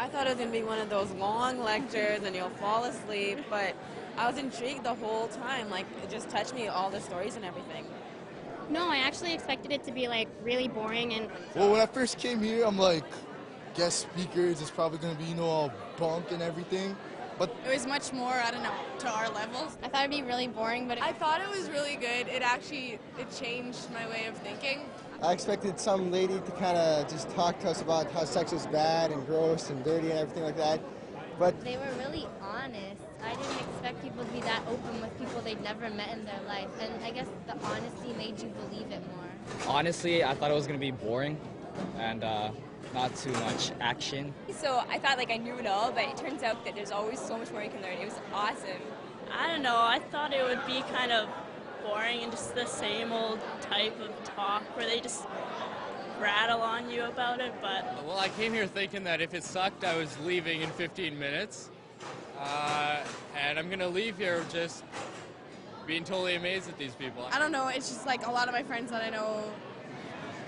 I thought it was going to be one of those long lectures and you'll fall asleep, but I was intrigued the whole time. Like, it just touched me, all the stories and everything. No, I actually expected it to be like really boring and... Well, when I first came here, I'm like, guest speakers, it's probably going to be, all bunk and everything. But it was much more, I don't know, to our levels. I thought it'd be really boring, but I thought it was really good. It changed my way of thinking. I expected some lady to kind of just talk to us about how sex is bad and gross and dirty and everything like that. But they were really honest. I didn't expect people to be that open with people they'd never met in their life. And I guess the honesty made you believe it more. Honestly, I thought it was going to be boring and not too much action. So I thought I knew it all, but it turns out that there's always so much more you can learn. It was awesome. I don't know, I thought it would be kind of boring and just the same old type of talk where they just rattle on you about it, but... Well, I came here thinking that if it sucked, I was leaving in 15 minutes. And I'm going to leave here just being totally amazed at these people. I don't know, it's just a lot of my friends that I know,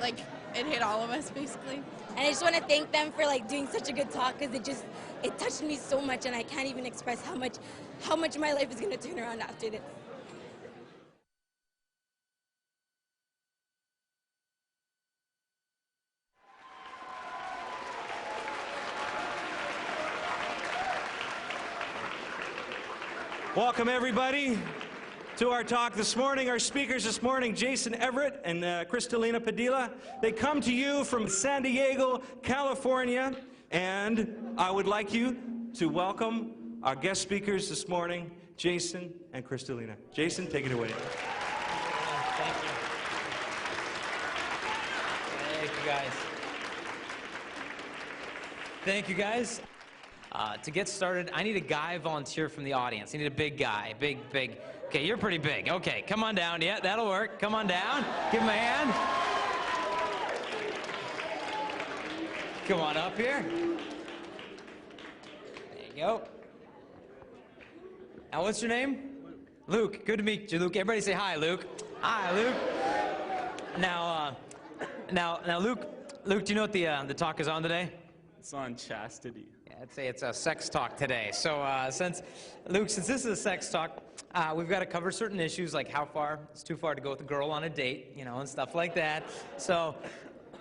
it hit all of us, basically. And I just want to thank them for doing such a good talk, because it touched me so much, and I can't even express how much my life is going to turn around after this. Welcome everybody to our talk this morning. Our speakers this morning, Jason Everett and Crystalina Padilla. They come to you from San Diego, California, and I would like you to welcome our guest speakers this morning, Jason and Crystalina. Jason, take it away. Thank you. Thank you, guys. Thank you, guys. To get started, I need a guy volunteer from the audience. I need a big guy, big. Okay, you're pretty big. Okay, come on down. Yeah, that'll work. Come on down. Give him a hand. Come on up here. There you go. Now, what's your name? Luke. Good to meet you, Luke. Everybody say hi, Luke. Hi, Luke. Now, Luke, do you know what the talk is on today? It's on chastity. I'd say it's a sex talk today. So since this is a sex talk, we've got to cover certain issues like how far it's too far to go with a girl on a date, and stuff like that. So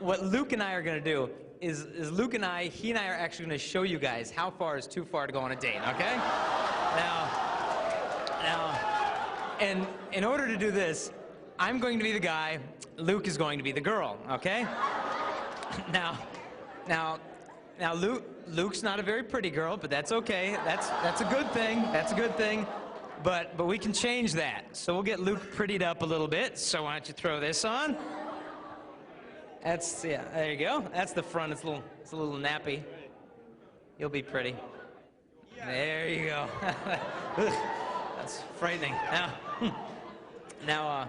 what Luke and I are going to do is he and I are actually going to show you guys how far is too far to go on a date, okay? Now, and in order to do this, I'm going to be the guy, Luke is going to be the girl, okay? Now, Luke's not a very pretty girl, but that's okay. That's a good thing. That's a good thing. But we can change that. So we'll get Luke prettied up a little bit. So why don't you throw this on? Yeah, there you go. That's the front. It's a little nappy. You'll be pretty. There you go. That's frightening. Now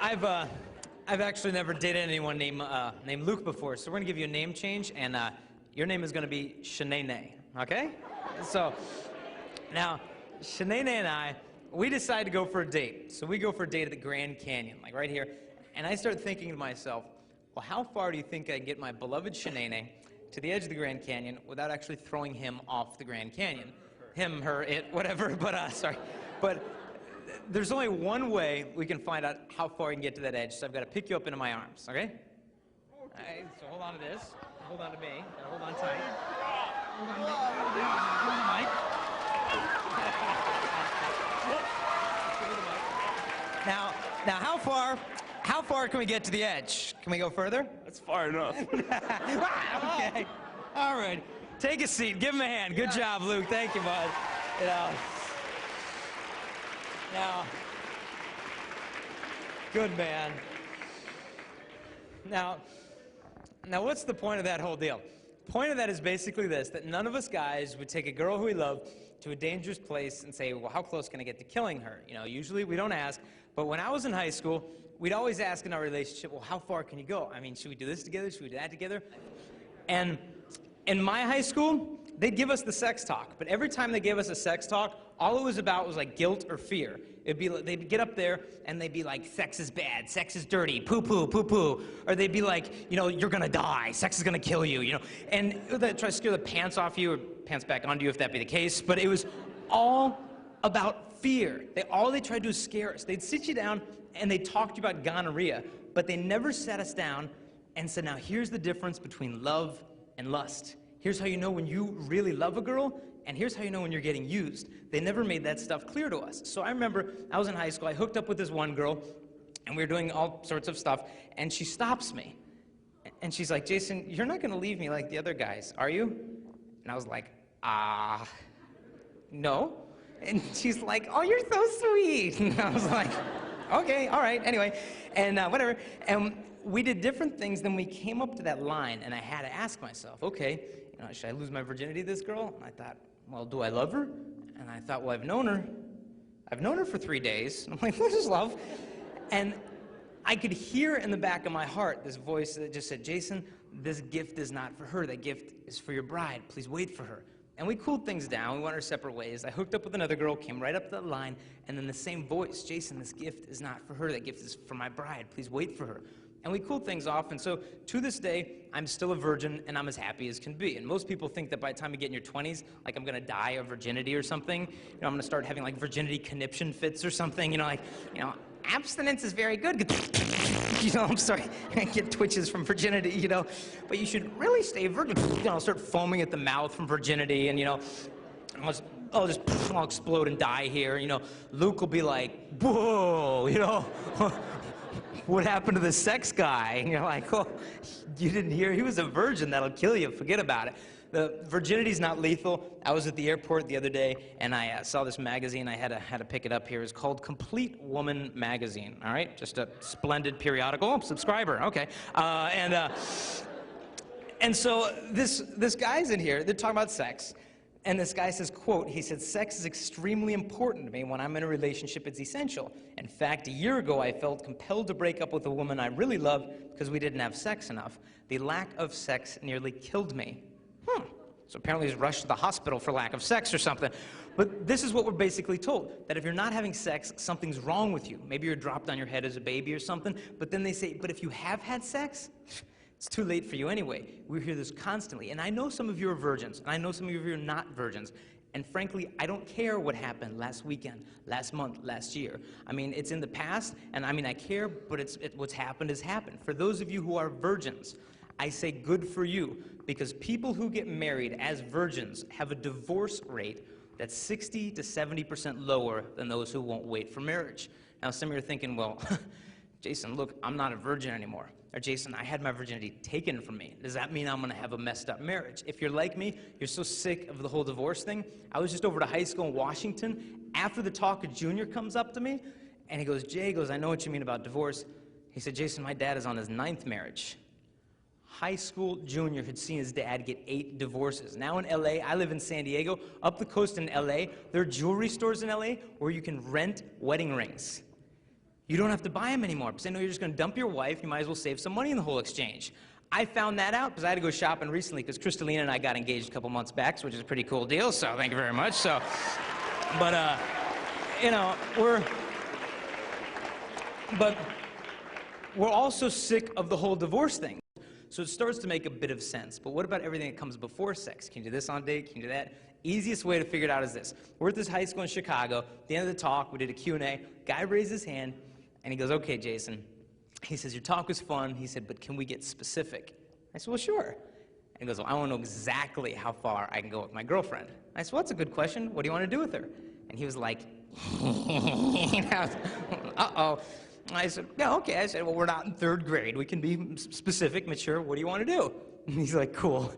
I've actually never dated anyone named Luke before, so we're going to give you a name change, and your name is going to be Shanae, okay? So, now, Shanae and I, we decided to go for a date. So we go for a date at the Grand Canyon, right here, and I start thinking to myself, well, how far do you think I can get my beloved Shanae to the edge of the Grand Canyon without actually throwing him off the Grand Canyon? Him, her, it, whatever, but, sorry. But there's only one way we can find out how far you can get to that edge, so I've got to pick you up into my arms, okay? All right, so hold on to this. Hold on to me. Hold on tight. Hold on to me. Hold the mic. Now, how far can we get to the edge? Can we go further? That's far enough. Okay. All right. Take a seat. Give him a hand. Good job, Luke. Thank you, bud. Now, good man. Now, what's the point of that whole deal? The point of that is basically this, that none of us guys would take a girl who we love to a dangerous place and say, well, how close can I get to killing her? Usually we don't ask, but when I was in high school, we'd always ask in our relationship, well, how far can you go? I mean, should we do this together? Should we do that together? And in my high school, they'd give us the sex talk, but every time they gave us a sex talk, all it was about was like guilt or fear. It'd be like, they'd get up there and they'd be like, sex is bad, sex is dirty, poo-poo, poo-poo. Or they'd be like, you know, you're gonna die, sex is gonna kill you, you know. And they'd try to scare the pants off you, or pants back onto you if that be the case. But it was all about fear. All they tried to do is scare us. They'd sit you down and they'd talk to you about gonorrhea, but they never sat us down and said, now here's the difference between love and lust. Here's how you know when you really love a girl, and here's how you know when you're getting used. They never made that stuff clear to us. So I remember I was in high school, I hooked up with this one girl, and we were doing all sorts of stuff, and she stops me. And she's like, Jason, you're not gonna leave me like the other guys, are you? And I was like, no. And she's like, oh, you're so sweet. And I was like, okay, all right, anyway, and whatever. And we did different things, then we came up to that line, and I had to ask myself, okay, you know, should I lose my virginity to this girl? And I thought, well, do I love her? And I thought, well, I've known her for 3 days. And I'm like, this is love. And I could hear in the back of my heart this voice that just said, Jason, this gift is not for her. That gift is for your bride. Please wait for her. And we cooled things down. We went our separate ways. I hooked up with another girl, came right up to that line, and then the same voice, Jason, this gift is not for her. That gift is for my bride. Please wait for her. And we cooled things off, and so to this day, I'm still a virgin, and I'm as happy as can be. And most people think that by the time you get in your 20s, like I'm gonna die of virginity or something. You know, I'm gonna start having like virginity conniption fits or something. You know, like, you know, abstinence is very good. You know, I'm sorry, I get twitches from virginity, you know. But you should really stay virgin. You know, I'll start foaming at the mouth from virginity, and you know, I'll explode and die here. You know, Luke will be like, whoa, you know. What happened to the sex guy? And you're like, oh, you didn't hear? He was a virgin. That'll kill you. Forget about it. The virginity's not lethal. I was at the airport the other day, and I saw this magazine. I had to pick it up here. It's called Complete Woman Magazine, all right? Just a splendid periodical. Oh, subscriber, okay. And so this guy's in here. They're talking about sex. And this guy says, quote, he said, sex is extremely important to me. When I'm in a relationship, it's essential. In fact, a year ago, I felt compelled to break up with a woman I really loved because we didn't have sex enough. The lack of sex nearly killed me. So apparently he's rushed to the hospital for lack of sex or something. But this is what we're basically told, that if you're not having sex, something's wrong with you. Maybe you're dropped on your head as a baby or something. But then they say, but if you have had sex, it's too late for you anyway. We hear this constantly. And I know some of you are virgins, and I know some of you are not virgins. And frankly, I don't care what happened last weekend, last month, last year. I mean, it's in the past, and I mean, I care, but what's happened has happened. For those of you who are virgins, I say good for you, because people who get married as virgins have a divorce rate that's 60 to 70% lower than those who won't wait for marriage. Now, some of you are thinking, well, Jason, look, I'm not a virgin anymore. Or Jason, I had my virginity taken from me. Does that mean I'm gonna have a messed up marriage? If you're like me, you're so sick of the whole divorce thing. I was just over to high school in Washington. After the talk, a junior comes up to me, and he goes, Jay, I know what you mean about divorce. He said, Jason, my dad is on his 9th marriage. High school junior had seen his dad get 8 divorces. Now in LA, I live in San Diego. Up the coast in LA, there are jewelry stores in LA where you can rent wedding rings. You don't have to buy them anymore, because I know you're just going to dump your wife. You might as well save some money in the whole exchange. I found that out because I had to go shopping recently, because Crystalina and I got engaged a couple months back, which is a pretty cool deal, so thank you very much. So, but, you know, we're also sick of the whole divorce thing. So it starts to make a bit of sense. But what about everything that comes before sex? Can you do this on a date? Can you do that? Easiest way to figure it out is this. We're at this high school in Chicago. At the end of the talk, we did a Q&A. Guy raised his hand, and he goes, okay, Jason. He says, your talk was fun. He said, but can we get specific? I said, well, sure. And he goes, well, I want to know exactly how far I can go with my girlfriend. I said, well, that's a good question. What do you want to do with her? And he was like, uh-oh. I said, yeah, okay. I said, well, we're not in 3rd grade. We can be specific, mature. What do you want to do? And he's like, cool.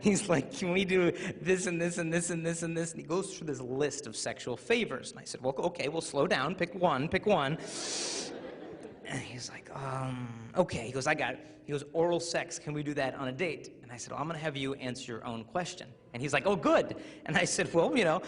He's like, can we do this and this and this and this and this? And he goes through this list of sexual favors. And I said, well, okay, we'll slow down. Pick one. And he's like, okay. He goes, I got it. He goes, oral sex. Can we do that on a date? And I said, well, I'm going to have you answer your own question. And he's like, oh, good. And I said, well, do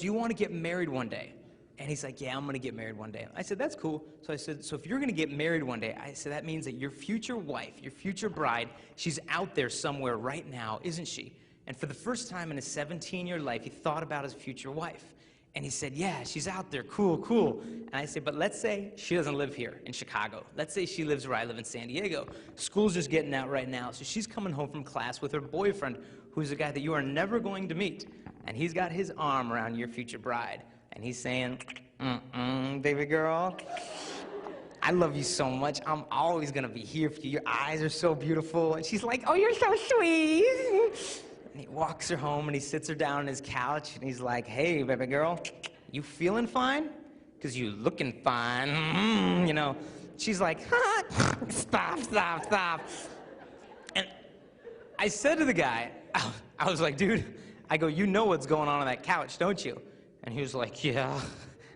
you want to get married one day? And he's like, yeah, I'm going to get married one day. I said, that's cool. So I said, so if you're going to get married one day, I said, that means that your future wife, your future bride, she's out there somewhere right now, isn't she? And for the first time in his 17-year life, he thought about his future wife. And he said, yeah, she's out there, cool, cool. And I said, but let's say she doesn't live here in Chicago. Let's say she lives where I live in San Diego. School's just getting out right now, so she's coming home from class with her boyfriend, who's a guy that you are never going to meet. And he's got his arm around your future bride. And he's saying, baby girl, I love you so much. I'm always gonna be here for you. Your eyes are so beautiful. And she's like, oh, you're so sweet. And he walks her home and he sits her down on his couch and he's like, hey, baby girl, you feeling fine? Because you looking fine, you know. She's like, stop, stop, stop. And I said to the guy, I was like, dude, I go, you know what's going on that couch, don't you? And he was like, yeah.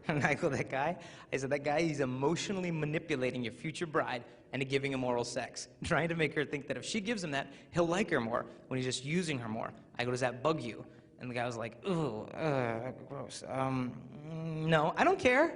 And I go, that guy? I said, that guy, he's emotionally manipulating your future bride into giving him oral sex, trying to make her think that if she gives him that, he'll like her more when he's just using her more. I go, does that bug you? And the guy was like, ooh, gross. No, I don't care.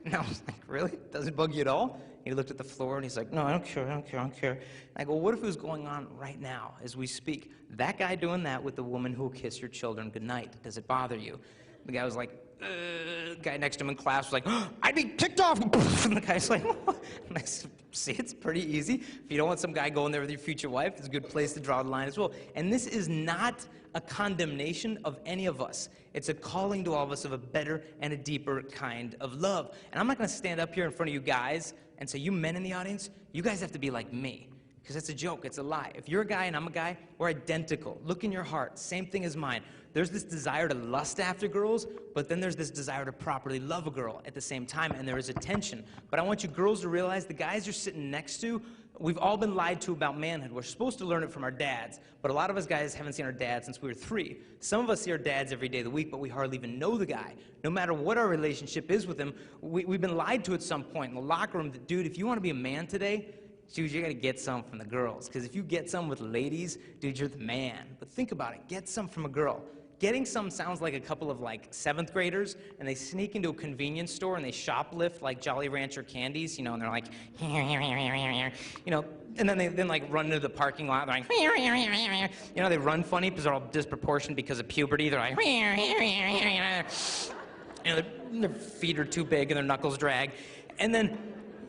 And I was like, really? Does it bug you at all? He looked at the floor and he's like, no, I don't care, I don't care, I don't care. And I go, what if it was going on right now as we speak? That guy doing that with the woman who'll kiss your children goodnight. Does it bother you? The guy was like, the guy next to him in class was like, oh, I'd be kicked off. And the guy's like, what? And I said, see, it's pretty easy. If you don't want some guy going there with your future wife, it's a good place to draw the line as well. And this is not a condemnation of any of us. It's a calling to all of us of a better and a deeper kind of love. And I'm not going to stand up here in front of you guys and say, you men in the audience, you guys have to be like me. Because it's a joke, it's a lie. If you're a guy and I'm a guy, we're identical. Look in your heart, same thing as mine. There's this desire to lust after girls, but then there's this desire to properly love a girl at the same time, and there is a tension. But I want you girls to realize the guys you're sitting next to, we've all been lied to about manhood. We're supposed to learn it from our dads, but a lot of us guys haven't seen our dads since we were 3. Some of us see our dads every day of the week, but we hardly even know the guy. No matter what our relationship is with him, we've been lied to at some point in the locker room that, dude, if you want to be a man today, dude, you gotta get some from the girls. Because if you get some with ladies, dude, you're the man. But think about it, get some from a girl. Getting some sounds like a couple of like 7th graders, and they sneak into a convenience store and they shoplift like Jolly Rancher candies, you know, and they're like, you know, and then they like run into the parking lot, they're like, you know, they run funny because they're all disproportionate because of puberty, they're like, you know, their feet are too big and their knuckles drag. And then,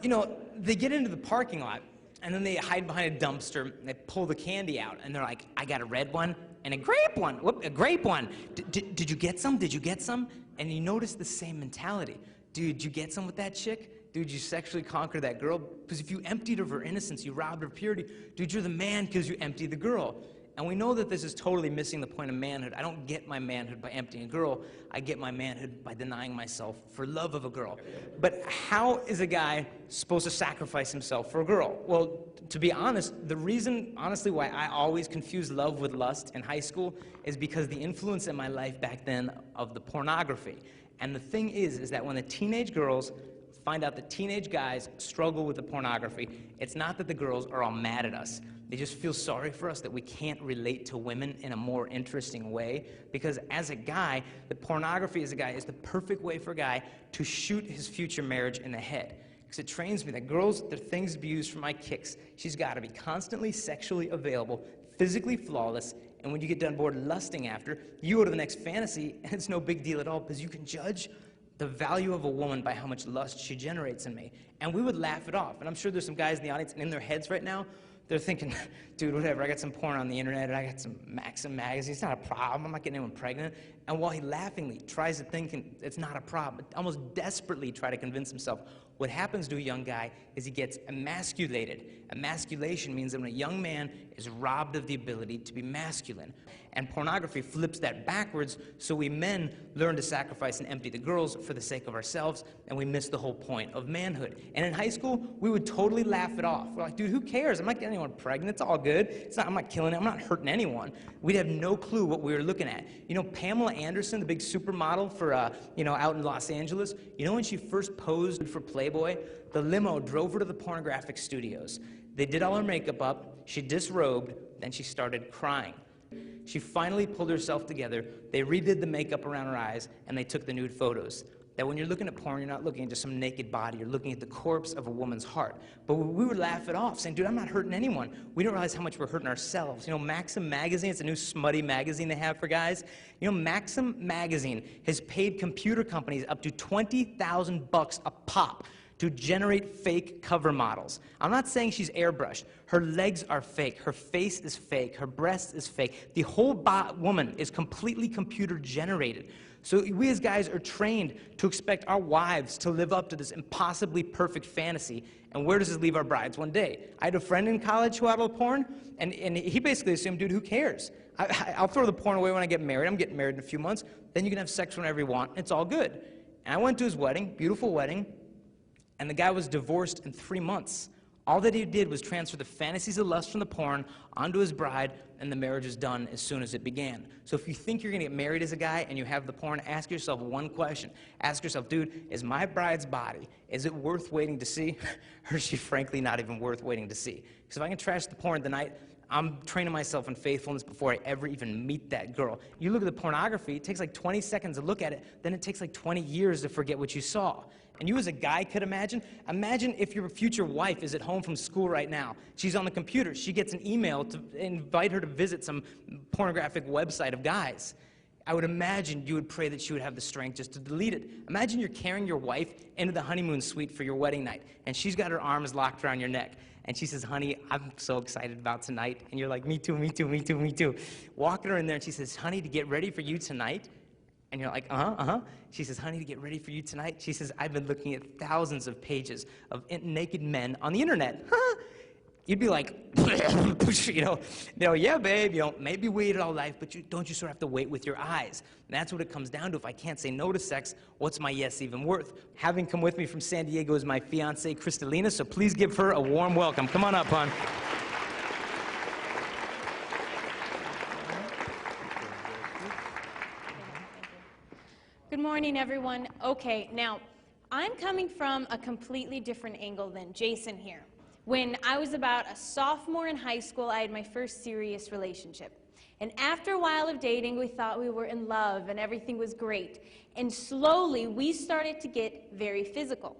you know, they get into the parking lot, and then they hide behind a dumpster, and they pull the candy out, and they're like, I got a red one and a grape one. Whoop, a grape one. Did you get some? Did you get some? And you notice the same mentality. Dude, did you get some with that chick? Dude, you sexually conquered that girl? Because if you emptied of her innocence, you robbed her purity. Dude, you're the man because you emptied the girl. And we know that this is totally missing the point of manhood. I don't get my manhood by emptying a girl. I get my manhood by denying myself for love of a girl. But how is a guy supposed to sacrifice himself for a girl? Well, to be honest, the reason, honestly, why I always confused love with lust in high school is because the influence in my life back then of the pornography. And the thing is that when the teenage girls find out that teenage guys struggle with the pornography, it's not that the girls are all mad at us. They just feel sorry for us that we can't relate to women in a more interesting way, because as a guy, the pornography as a guy is the perfect way for a guy to shoot his future marriage in the head. Because it trains me that girls, they're things to be used for my kicks. She's got to be constantly sexually available, physically flawless, and when you get done bored lusting after, you go to the next fantasy, and it's no big deal at all, because you can judge the value of a woman by how much lust she generates in me. And we would laugh it off. And I'm sure there's some guys in the audience, and in their heads right now, they're thinking, dude, whatever, I got some porn on the internet, and I got some Maxim magazines, it's not a problem, I'm not getting anyone pregnant. And while he laughingly tries to think it's not a problem, almost desperately try to convince himself, what happens to a young guy is he gets emasculated. Emasculation means that when a young man is robbed of the ability to be masculine. And pornography flips that backwards, so we men learn to sacrifice and empty the girls for the sake of ourselves, and we miss the whole point of manhood. And in high school, we would totally laugh it off. We're like, dude, who cares? I'm not getting anyone pregnant. It's all good. I'm not killing it. I'm not hurting anyone. We'd have no clue what we were looking at. You know, Pamela Anderson, the big supermodel for, you know, out in Los Angeles, you know when she first posed for Playboy? The limo drove her to the pornographic studios. They did all her makeup up. She disrobed. Then she started crying. She finally pulled herself together. They redid the makeup around her eyes, and they took the nude photos. that when you're looking at porn, you're not looking at just some naked body, you're looking at the corpse of a woman's heart. But we would laugh it off, saying, dude, I'm not hurting anyone. We don't realize how much we're hurting ourselves. You know, Maxim magazine, it's a new smutty magazine they have for guys. You know, Maxim magazine has paid computer companies up to $20,000 a pop to generate fake cover models. I'm not saying she's airbrushed. Her legs are fake. Her face is fake. Her breast is fake. The whole woman is completely computer generated. So we as guys are trained to expect our wives to live up to this impossibly perfect fantasy. And where does this leave our brides one day? I had a friend in college who had all the porn, and he basically assumed, dude, who cares? I'll throw the porn away when I get married. I'm getting married in a few months. Then you can have sex whenever you want. It's all good. And I went to his wedding, beautiful wedding, and the guy was divorced in 3 months. All that he did was transfer the fantasies of lust from the porn onto his bride, and the marriage was done as soon as it began. So if you think you're gonna get married as a guy and you have the porn, ask yourself one question. Ask yourself, dude, is my bride's body, is it worth waiting to see? Or is she frankly not even worth waiting to see? Because if I can trash the porn tonight, I'm training myself in faithfulness before I ever even meet that girl. You look at the pornography, it takes like 20 seconds to look at it, then it takes like 20 years to forget what you saw. And you as a guy could imagine if your future wife is at home from school right now. She's on the computer. She gets an email to invite her to visit some pornographic website of guys. I would imagine you would pray that she would have the strength just to delete it. Imagine you're carrying your wife into the honeymoon suite for your wedding night, and she's got her arms locked around your neck. And she says, honey, I'm so excited about tonight. And you're like, me too, me too, me too, me too. Walking her in there, and she says, honey, to get ready for you tonight. And you're like, She says, honey, to get ready for you tonight. She says, I've been looking at thousands of pages of naked men on the internet. You'd be like, yeah, babe, maybe waited all life, but don't you sort of have to wait with your eyes? And that's what it comes down to. If I can't say no to sex, what's my yes even worth? Having come with me from San Diego is my fiancée, Crystalina, so please give her a warm welcome. Come on up, hon. Good morning, everyone. Okay, now, I'm coming from a completely different angle than Jason here. When I was about a sophomore in high school, I had my first serious relationship. And after a while of dating, we thought we were in love and everything was great. And slowly, we started to get very physical.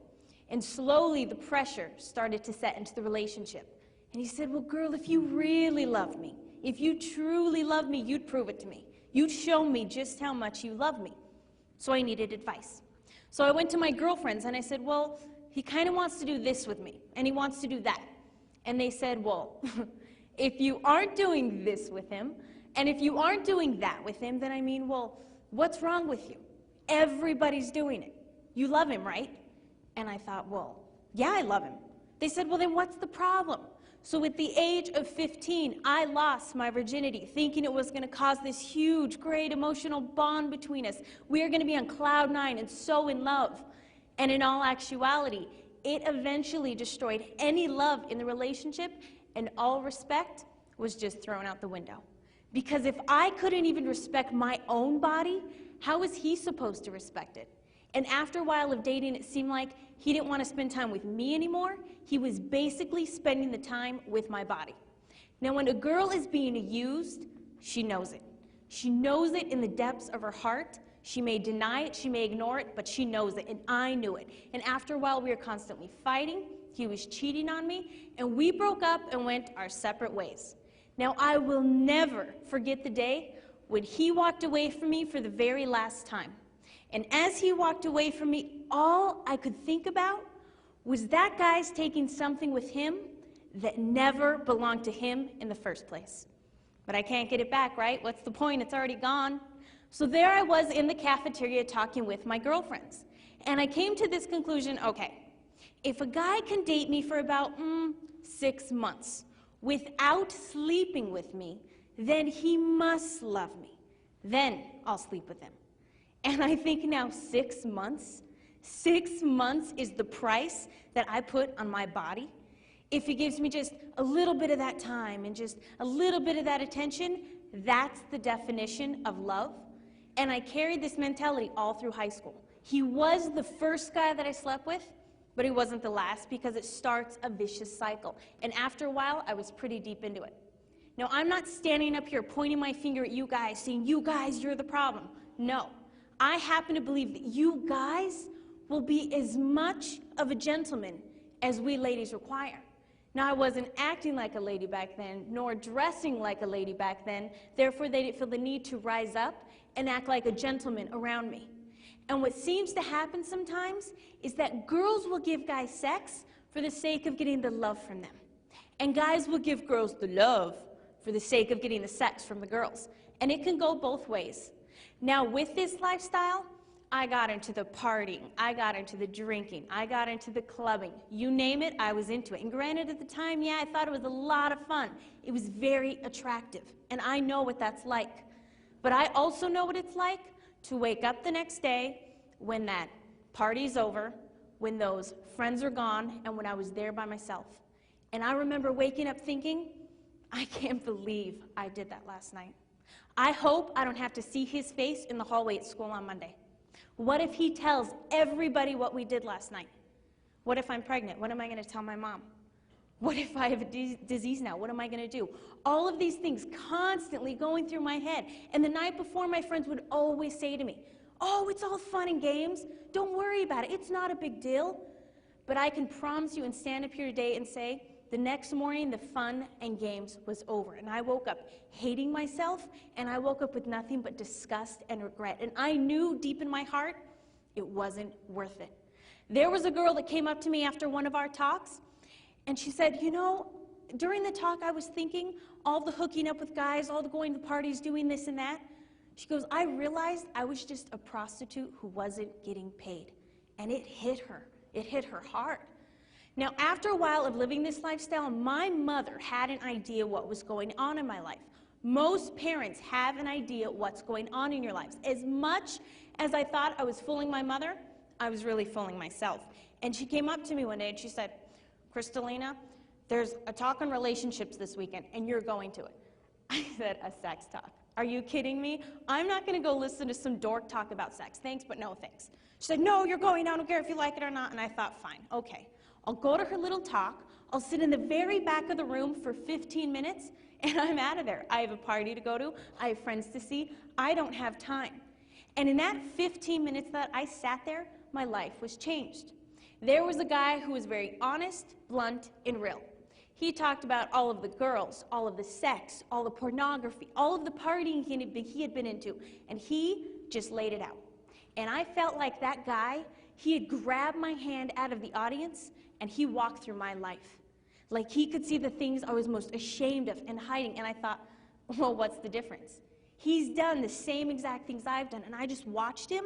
And slowly, the pressure started to set into the relationship. And he said, well, girl, if you really love me, if you truly love me, you'd prove it to me. You'd show me just how much you love me. So I needed advice. So I went to my girlfriends and I said, well, he kind of wants to do this with me, and he wants to do that. And they said, well, if you aren't doing this with him, and if you aren't doing that with him, then I mean, well, what's wrong with you? Everybody's doing it. You love him, right? And I thought, well, yeah, I love him. They said, well, then what's the problem? So at the age of 15, I lost my virginity, thinking it was going to cause this huge, great emotional bond between us. We are going to be on cloud 9 and so in love. And in all actuality, it eventually destroyed any love in the relationship, and all respect was just thrown out the window. Because if I couldn't even respect my own body, how was he supposed to respect it? And after a while of dating, it seemed like he didn't want to spend time with me anymore. He was basically spending the time with my body. Now, when a girl is being used, she knows it. She knows it in the depths of her heart. She may deny it, she may ignore it, but she knows it, and I knew it. And after a while, we were constantly fighting. He was cheating on me, and we broke up and went our separate ways. Now, I will never forget the day when he walked away from me for the very last time. And as he walked away from me, all I could think about was that guy's taking something with him that never belonged to him in the first place. But I can't get it back, right? What's the point? It's already gone. So there I was in the cafeteria talking with my girlfriends. And I came to this conclusion, okay, if a guy can date me for about 6 months without sleeping with me, then he must love me. Then I'll sleep with him. And I think now 6 months? 6 months is the price that I put on my body? If he gives me just a little bit of that time and just a little bit of that attention, that's the definition of love. And I carried this mentality all through high school. He was the first guy that I slept with, but he wasn't the last, because it starts a vicious cycle. And after a while, I was pretty deep into it. Now, I'm not standing up here pointing my finger at you guys, saying, you guys, you're the problem. No. I happen to believe that you guys will be as much of a gentleman as we ladies require. Now, I wasn't acting like a lady back then, nor dressing like a lady back then. Therefore, they didn't feel the need to rise up and act like a gentleman around me. And what seems to happen sometimes is that girls will give guys sex for the sake of getting the love from them. And guys will give girls the love for the sake of getting the sex from the girls. And it can go both ways. Now, with this lifestyle, I got into the partying, I got into the drinking, I got into the clubbing. You name it, I was into it. And granted, at the time, yeah, I thought it was a lot of fun. It was very attractive, and I know what that's like. But I also know what it's like to wake up the next day when that party's over, when those friends are gone, and when I was there by myself. And I remember waking up thinking, I can't believe I did that last night. I hope I don't have to see his face in the hallway at school on Monday. What if he tells everybody what we did last night? What if I'm pregnant? What am I going to tell my mom? What if I have a disease now? What am I going to do? All of these things constantly going through my head. And the night before, my friends would always say to me, oh, it's all fun and games. Don't worry about it. It's not a big deal. But I can promise you and stand up here today and say, the next morning, the fun and games was over. And I woke up hating myself, and I woke up with nothing but disgust and regret. And I knew deep in my heart, it wasn't worth it. There was a girl that came up to me after one of our talks, and she said, you know, during the talk I was thinking, all the hooking up with guys, all the going to parties, doing this and that. She goes, I realized I was just a prostitute who wasn't getting paid. And it hit her. It hit her hard. Now, after a while of living this lifestyle, my mother had an idea what was going on in my life. Most parents have an idea what's going on in your lives. As much as I thought I was fooling my mother, I was really fooling myself. And she came up to me one day and she said, Crystalina, there's a talk on relationships this weekend, and you're going to it. I said, a sex talk? Are you kidding me? I'm not going to go listen to some dork talk about sex. Thanks, but no thanks. She said, no, you're going. I don't care if you like it or not. And I thought, fine, okay. I'll go to her little talk, I'll sit in the very back of the room for 15 minutes, and I'm out of there. I have a party to go to, I have friends to see, I don't have time. And in that 15 minutes that I sat there, my life was changed. There was a guy who was very honest, blunt, and real. He talked about all of the girls, all of the sex, all the pornography, all of the partying he had been into, and he just laid it out. And I felt like that guy, he had grabbed my hand out of the audience, and he walked through my life. Like he could see the things I was most ashamed of and hiding, and I thought, well, what's the difference? He's done the same exact things I've done, and I just watched him,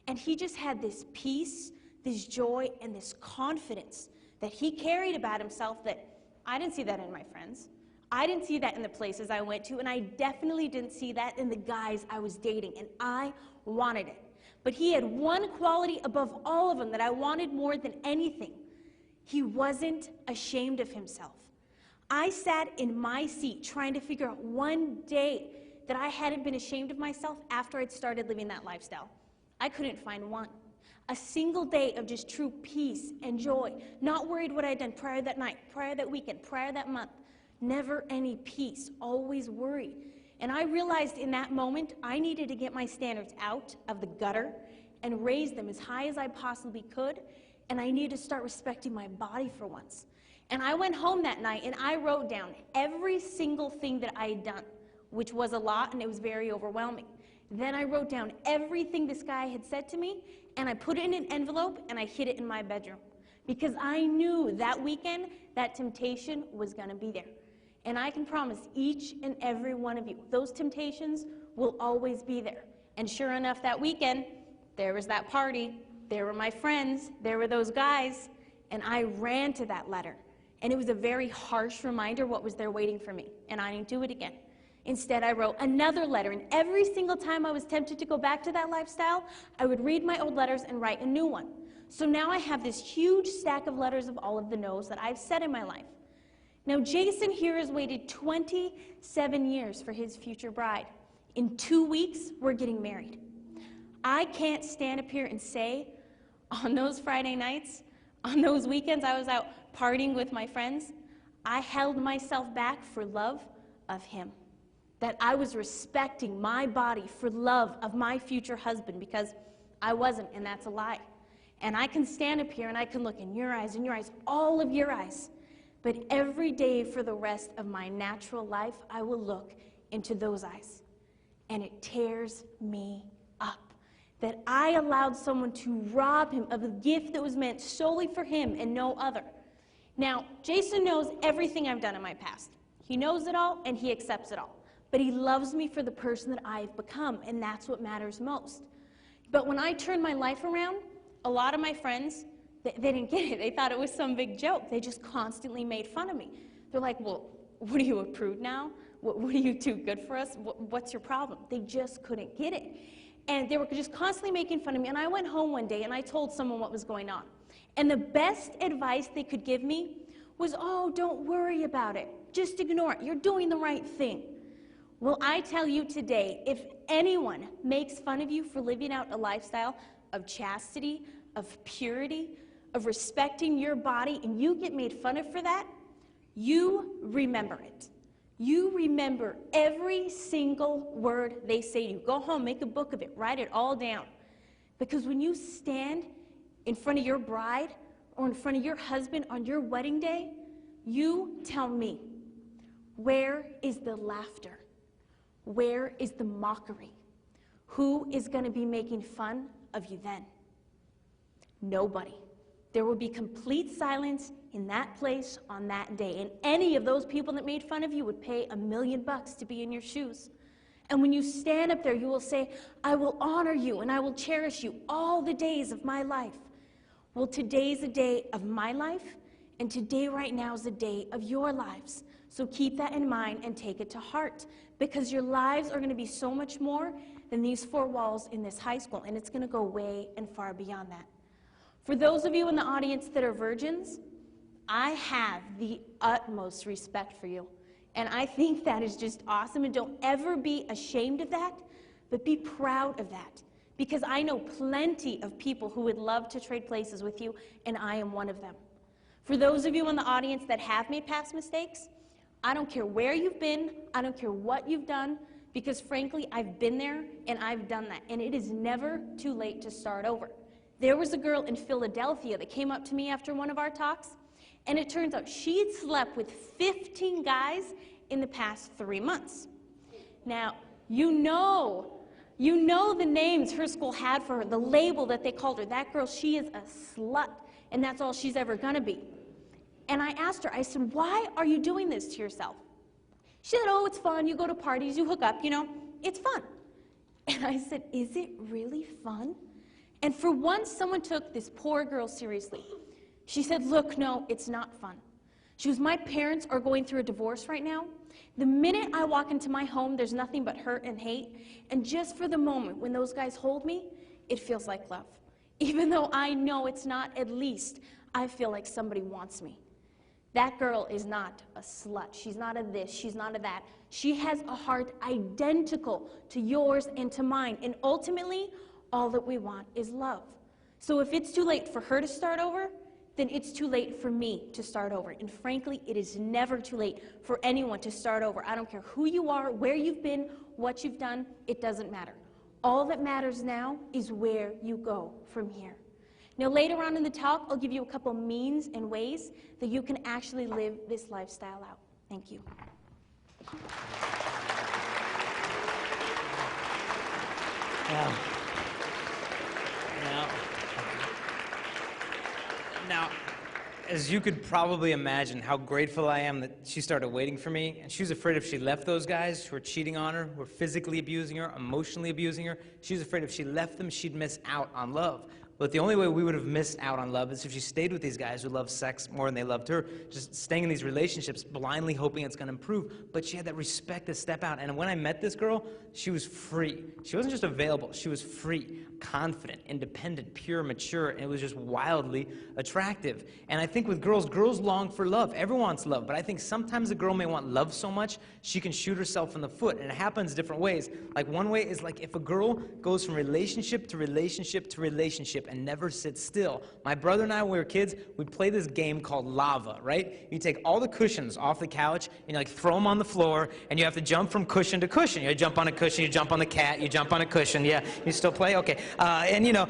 and he just had this peace, this joy, and this confidence that he carried about himself that I didn't see that in my friends. I didn't see that in the places I went to, and I definitely didn't see that in the guys I was dating, and I wanted it. But he had one quality above all of them that I wanted more than anything. He wasn't ashamed of himself. I sat in my seat trying to figure out one day that I hadn't been ashamed of myself after I'd started living that lifestyle. I couldn't find one. A single day of just true peace and joy, not worried what I'd done prior that night, prior that weekend, prior that month. Never any peace, always worried. And I realized in that moment I needed to get my standards out of the gutter and raise them as high as I possibly could, and I needed to start respecting my body for once. And I went home that night and I wrote down every single thing that I had done, which was a lot and it was very overwhelming. Then I wrote down everything this guy had said to me, and I put it in an envelope and I hid it in my bedroom. Because I knew that weekend that temptation was going to be there. And I can promise each and every one of you, those temptations will always be there. And sure enough, that weekend, there was that party, there were my friends, there were those guys, and I ran to that letter. And it was a very harsh reminder what was there waiting for me, and I didn't do it again. Instead, I wrote another letter, and every single time I was tempted to go back to that lifestyle, I would read my old letters and write a new one. So now I have this huge stack of letters of all of the no's that I've said in my life. Now, Jason here has waited 27 years for his future bride. In 2 weeks, we're getting married. I can't stand up here and say, on those Friday nights, on those weekends I was out partying with my friends, I held myself back for love of him. that I was respecting my body for love of my future husband, because I wasn't, and that's a lie. And I can stand up here and I can look in your eyes, all of your eyes. But every day for the rest of my natural life, I will look into those eyes. And it tears me up that I allowed someone to rob him of a gift that was meant solely for him and no other. Now, Jason knows everything I've done in my past. He knows it all and he accepts it all. But he loves me for the person that I've become, and that's what matters most. But when I turned my life around, a lot of my friends, they didn't get it. They thought it was some big joke. They just constantly made fun of me. They're like, well, what are you, a prude now? What are you too good for us? What's your problem? They just couldn't get it. And they were just constantly making fun of me. And I went home one day and I told someone what was going on. And the best advice they could give me was, oh, don't worry about it. Just ignore it. You're doing the right thing. Well, I tell you today, if anyone makes fun of you for living out a lifestyle of chastity, of purity, of respecting your body, and you get made fun of for that, you remember it. You remember every single word they say to you. Go home, make a book of it, write it all down. Because when you stand in front of your bride or in front of your husband on your wedding day, you tell me, where is the laughter? Where is the mockery? Who is going to be making fun of you then? Nobody. There will be complete silence in that place on that day. And any of those people that made fun of you would pay $1 million to be in your shoes. And when you stand up there, you will say, I will honor you and I will cherish you all the days of my life. Well, today's a day of my life, and today right now is a day of your lives. So keep that in mind and take it to heart, because your lives are going to be so much more than these 4 walls in this high school, and it's going to go way and far beyond that. For those of you in the audience that are virgins, I have the utmost respect for you, and I think that is just awesome, and don't ever be ashamed of that, but be proud of that, because I know plenty of people who would love to trade places with you, and I am one of them. For those of you in the audience that have made past mistakes, I don't care where you've been, I don't care what you've done, because frankly, I've been there and I've done that, and it is never too late to start over. There was a girl in Philadelphia that came up to me after one of our talks, and it turns out she'd slept with 15 guys in the past 3 months. Now, you know the names her school had for her, the label that they called her. That girl, she is a slut, and that's all she's ever gonna be. And I asked her, I said, why are you doing this to yourself? She said, oh, it's fun. You go to parties, you hook up, you know, it's fun. And I said, is it really fun? And for once, someone took this poor girl seriously. She said, look, no, it's not fun. She goes, my parents are going through a divorce right now. The minute I walk into my home, there's nothing but hurt and hate. And just for the moment when those guys hold me, it feels like love. Even though I know it's not, at least I feel like somebody wants me. That girl is not a slut. She's not a this, she's not a that. She has a heart identical to yours and to mine. And ultimately, all that we want is love. So if it's too late for her to start over, then it's too late for me to start over. And frankly, it is never too late for anyone to start over. I don't care who you are, where you've been, what you've done, it doesn't matter. All that matters now is where you go from here. Now, later on in the talk, I'll give you a couple means and ways that you can actually live this lifestyle out. Thank you. Now, as you could probably imagine how grateful I am that she started waiting for me, and she was afraid if she left those guys who were cheating on her, who were physically abusing her, emotionally abusing her, she was afraid if she left them, she'd miss out on love. But the only way we would have missed out on love is if she stayed with these guys who loved sex more than they loved her, just staying in these relationships, blindly hoping it's going to improve. But she had that respect to step out. And when I met this girl, she was free. She wasn't just available. She was free, confident, independent, pure, mature, and it was just wildly attractive. And I think with girls long for love. Everyone wants love. But I think sometimes a girl may want love so much, she can shoot herself in the foot. And it happens different ways. Like one way is like if a girl goes from relationship to relationship to relationship, relationship and never sit still. My brother and I, when we were kids, we'd play this game called lava, right? You take all the cushions off the couch and you like throw them on the floor, and you have to jump from cushion to cushion. You jump on a cushion, you jump on the cat, you jump on a cushion. Yeah, you still play? Okay. And you know,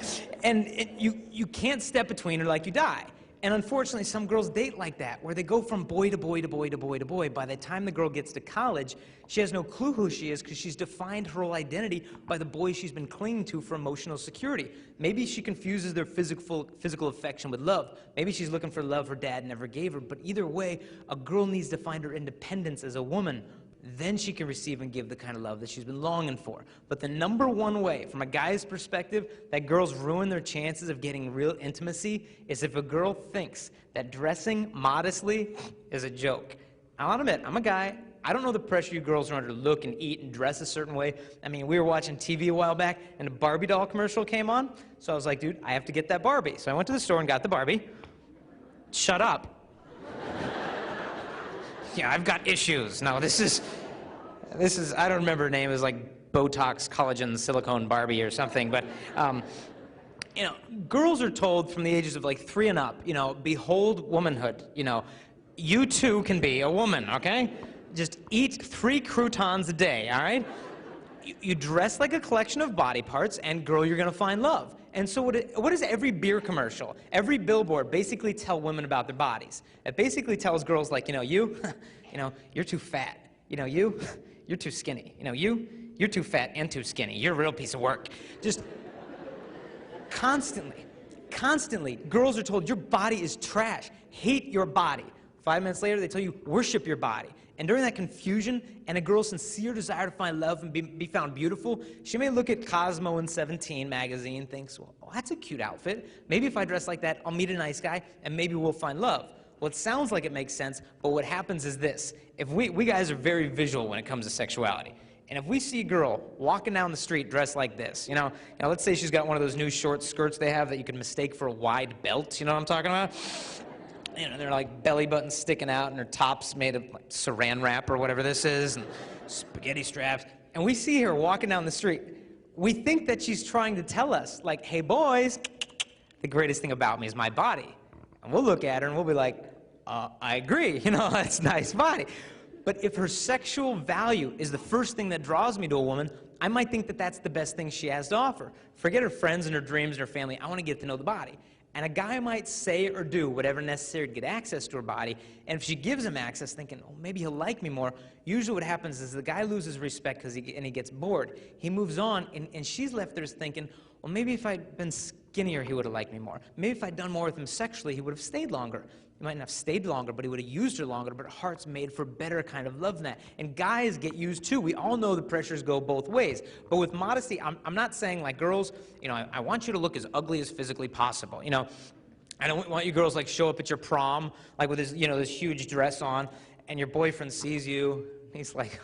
you can't step between or like you die. And unfortunately, some girls date like that, where they go from boy to boy to boy to boy to boy. By the time the girl gets to college, she has no clue who she is because she's defined her whole identity by the boy she's been clinging to for emotional security. Maybe she confuses their physical affection with love. Maybe she's looking for love her dad never gave her. But either way, a girl needs to find her independence as a woman. Then she can receive and give the kind of love that she's been longing for. But the number one way, from a guy's perspective, that girls ruin their chances of getting real intimacy is if a girl thinks that dressing modestly is a joke. I'll admit, I'm a guy. I don't know the pressure you girls are under to look and eat and dress a certain way. I mean, we were watching TV a while back, and a Barbie doll commercial came on. So I was like, dude, I have to get that Barbie. So I went to the store and got the Barbie. Shut up. Yeah, I've got issues. No, this is, I don't remember her name. It was like Botox, collagen, silicone Barbie or something. But, you know, girls are told from the ages of like 3 and up, you know, behold womanhood. You know, you too can be a woman, okay? Just eat 3 croutons a day, all right? You dress like a collection of body parts, and girl, you're gonna find love. And so what does every beer commercial, every billboard basically tell women about their bodies? It basically tells girls like, you know, you know, you're too fat. You know, you're too skinny. You know, you're too fat and too skinny. You're a real piece of work. Just constantly, girls are told your body is trash. Hate your body. 5 minutes later, they tell you worship your body. And during that confusion and a girl's sincere desire to find love and be found beautiful, she may look at Cosmo and 17 magazine and thinks, well, that's a cute outfit. Maybe if I dress like that, I'll meet a nice guy and maybe we'll find love. Well, it sounds like it makes sense, but what happens is this. If we guys are very visual when it comes to sexuality. And if we see a girl walking down the street dressed like this, you know, let's say she's got one of those new short skirts they have that you can mistake for a wide belt, you know what I'm talking about? You know, they're like belly buttons sticking out and her top's made of like saran wrap or whatever this is, and spaghetti straps. And we see her walking down the street. We think that she's trying to tell us, like, hey boys, the greatest thing about me is my body. And we'll look at her and we'll be like, I agree, you know, that's a nice body. But if her sexual value is the first thing that draws me to a woman, I might think that that's the best thing she has to offer. Forget her friends and her dreams and her family. I want to get to know the body. And a guy might say or do whatever necessary to get access to her body, and if she gives him access thinking, oh, maybe he'll like me more, usually what happens is the guy loses respect because he gets bored. He moves on, and she's left there thinking, well, maybe if I'd been skinnier, he would have liked me more. Maybe if I'd done more with him sexually, he would have stayed longer. He might not have stayed longer, but he would have used her longer, but her heart's made for better kind of love than that. And guys get used too. We all know the pressures go both ways. But with modesty, I'm not saying like girls, you know, I want you to look as ugly as physically possible. You know, I don't want you girls like show up at your prom, like with this, you know, this huge dress on, and your boyfriend sees you, he's like,